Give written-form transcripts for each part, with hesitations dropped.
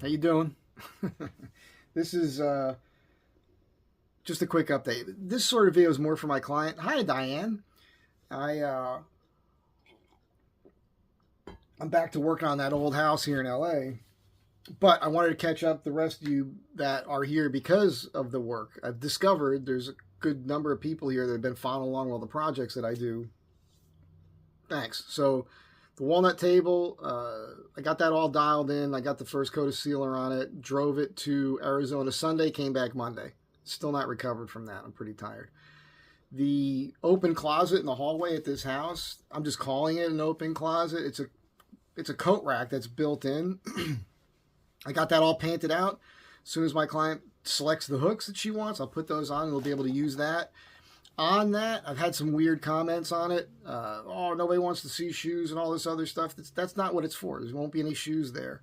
How you doing? This is just a quick update. This sort of video is more for my client. Hi, Diane. I I'm back to working on that old house here in LA, but I wanted to catch up the rest of you that are here because of the work. I've discovered there's a good number of people here that have been following along with all the projects that I do. Thanks. So the walnut table, I got that all dialed in. I got the first coat of sealer on it. Drove it to Arizona Sunday. Came back Monday. Still not recovered from that. I'm pretty tired. The open closet in the hallway at this house, I'm just calling it an open closet. It's a coat rack that's built in. I got that all painted out. As soon as my client selects the hooks that she wants, I'll put those on and they'll be able to use that. On that, I've had some weird comments on it. Oh, nobody wants to see shoes and all this other stuff. That's not what it's for. There won't be any shoes there.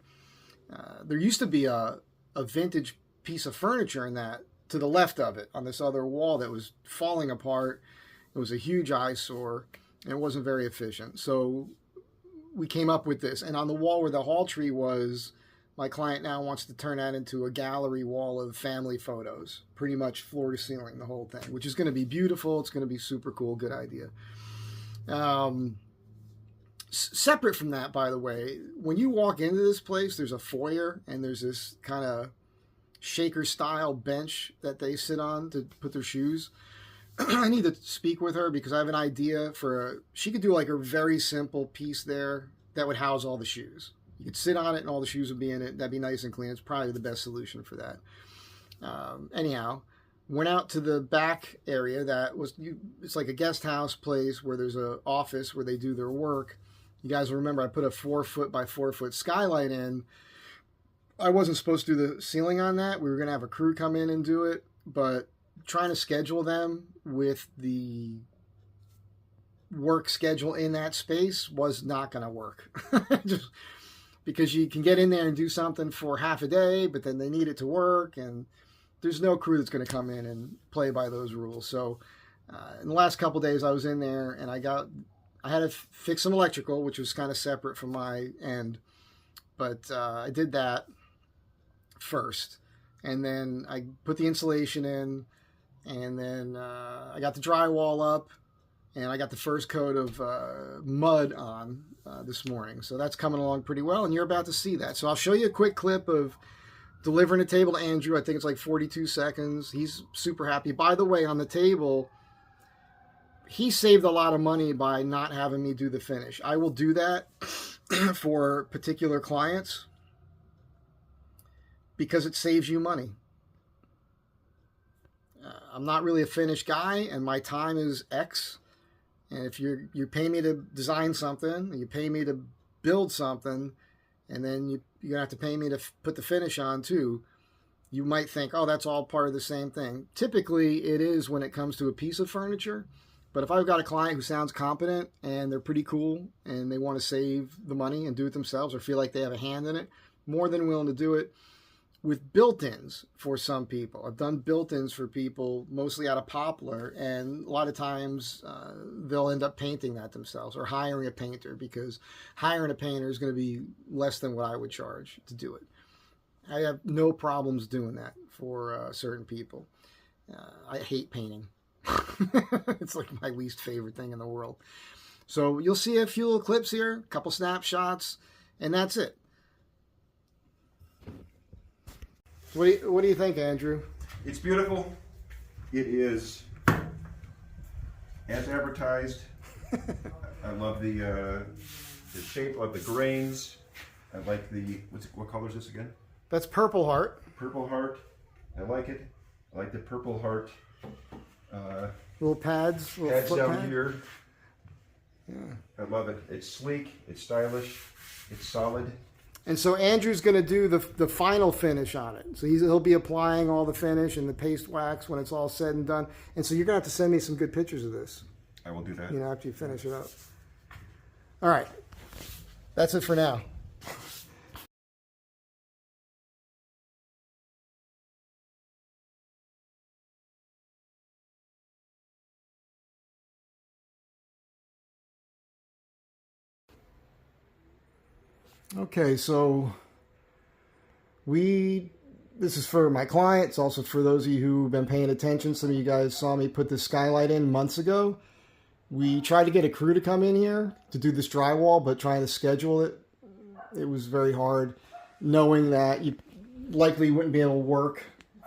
There used to be a vintage piece of furniture in that to the left of it on this other wall that was falling apart. It was a huge eyesore and it wasn't very efficient. So we came up with this. And on the wall where the hall tree was, my client now wants to turn that into a gallery wall of family photos, pretty much floor to ceiling, the whole thing, which is going to be beautiful. It's going to be super cool. Good idea. Separate from that, by the way, when you walk into this place, there's a foyer and there's this kind of shaker style bench that they sit on to put their shoes. I need to speak with her because I have an idea she could do like a very simple piece there that would house all the shoes. You could sit on it and all the shoes would be in it. That'd be nice and clean. It's probably the best solution for that. Anyhow, went out to the back area it's like a guest house place where there's an office where they do their work. You guys will remember I put a 4-foot by 4-foot skylight in. I wasn't supposed to do the ceiling on that. We were going to have a crew come in and do it, but trying to schedule them with the work schedule in that space was not going to work. Just because you can get in there and do something for half a day, but then they need it to work, and there's no crew that's going to come in and play by those rules. So in the last couple of days I was in there and I had to fix some electrical, which was kind of separate from my end, but I did that first, and then I put the insulation in, and then I got the drywall up, and I got the first coat of mud on this morning. So that's coming along pretty well, and you're about to see that. So I'll show you a quick clip of delivering a table to Andrew. I think it's like 42 seconds. He's super happy. By the way, on the table, he saved a lot of money by not having me do the finish. I will do that for particular clients because it saves you money. I'm not really a finish guy, and my time is X. And if you pay me to design something, you pay me to build something, and then you're going to have to pay me to put the finish on too, you might think, oh, that's all part of the same thing. Typically, it is when it comes to a piece of furniture. But if I've got a client who sounds competent and they're pretty cool and they want to save the money and do it themselves or feel like they have a hand in it, more than willing to do it. With built-ins for some people. I've done built-ins for people mostly out of poplar, and a lot of times they'll end up painting that themselves or hiring a painter, because hiring a painter is going to be less than what I would charge to do it. I have no problems doing that for certain people. I hate painting. It's like my least favorite thing in the world. So you'll see a few little clips here, a couple snapshots, and that's it. What do you think, Andrew? It's beautiful. It is as advertised. I love the shape of the grains. I like what color is this again? That's Purple Heart. Purple Heart. I like it. I like the Purple Heart. Little pads. Little pads foot down pad. here. Yeah. I love it. It's sleek. It's stylish. It's solid. And so Andrew's going to do the final finish on it. So he'll be applying all the finish and the paste wax when it's all said and done. And so you're going to have to send me some good pictures of this. I will do that. After you finish it up. All right. That's it for now. Okay, so This is for my client. It's also for those of you who've been paying attention. Some of you guys saw me put this skylight in months ago. We tried to get a crew to come in here to do this drywall, but trying to schedule it, it was very hard, knowing that you likely wouldn't be able to work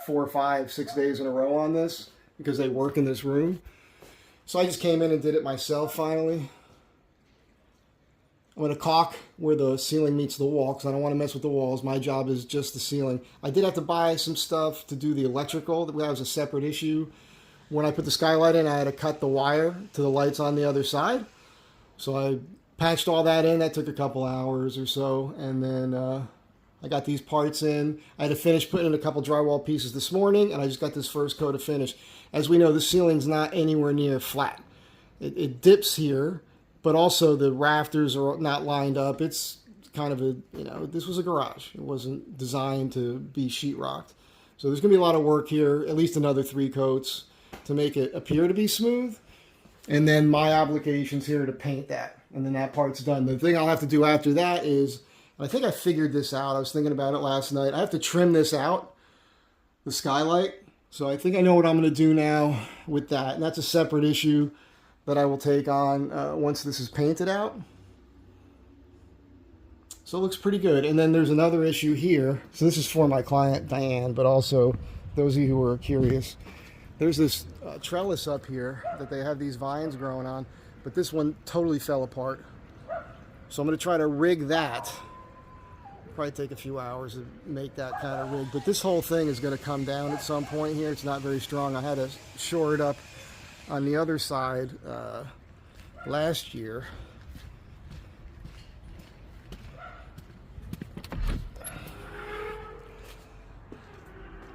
4, 5, 6 days in a row on this because they work in this room. So I just came in and did it myself finally. I'm going to caulk where the ceiling meets the wall because I don't want to mess with the walls. My job is just the ceiling. I did have to buy some stuff to do the electrical. That was a separate issue. When I put the skylight in, I had to cut the wire to the lights on the other side. So I patched all that in. That took a couple hours or so. And then I got these parts in. I had to finish putting in a couple drywall pieces this morning, and I just got this first coat of finish. As we know, the ceiling's not anywhere near flat. It dips here, but also the rafters are not lined up. It's kind of this was a garage. It wasn't designed to be sheetrocked. So there's going to be a lot of work here, at least another 3 coats to make it appear to be smooth. And then my obligation's here to paint that. And then that part's done. The thing I'll have to do after that is, I think I figured this out. I was thinking about it last night. I have to trim this out, the skylight. So I think I know what I'm going to do now with that. And that's a separate issue that I will take on once this is painted out. So it looks pretty good. And then there's another issue here. So this is for my client, Diane, but also those of you who are curious. There's this trellis up here that they have these vines growing on, but this one totally fell apart. So I'm going to try to rig that. Probably take a few hours to make that kind of rig, but this whole thing is going to come down at some point here. It's not very strong. I had to shore it up on the other side last year.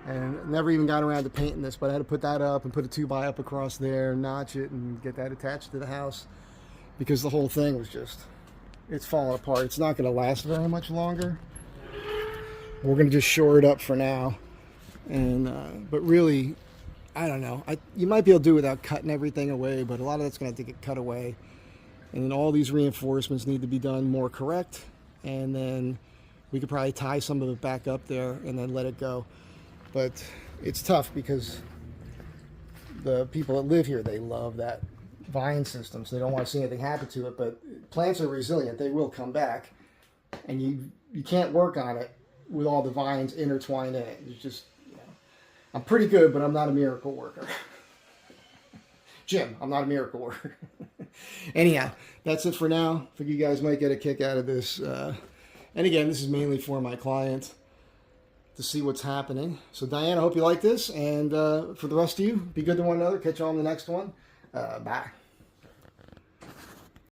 And never even got around to painting this, but I had to put that up and put a 2x up across there, notch it, and get that attached to the house because the whole thing was it's falling apart. It's not going to last very much longer. We're going to just shore it up for now. And but really, I don't know. You might be able to do it without cutting everything away, but a lot of that's going to have to get cut away. And then all these reinforcements need to be done more correct. And then we could probably tie some of it back up there and then let it go. But it's tough because the people that live here, they love that vine system, so they don't want to see anything happen to it. But plants are resilient. They will come back. And you can't work on it with all the vines intertwined in it. It's just, I'm pretty good, but I'm not a miracle worker. Jim, I'm not a miracle worker. Anyhow, that's it for now. I figure you guys might get a kick out of this. And again, this is mainly for my client to see what's happening. So Diane, I hope you like this. And for the rest of you, be good to one another. Catch you on the next one. Bye.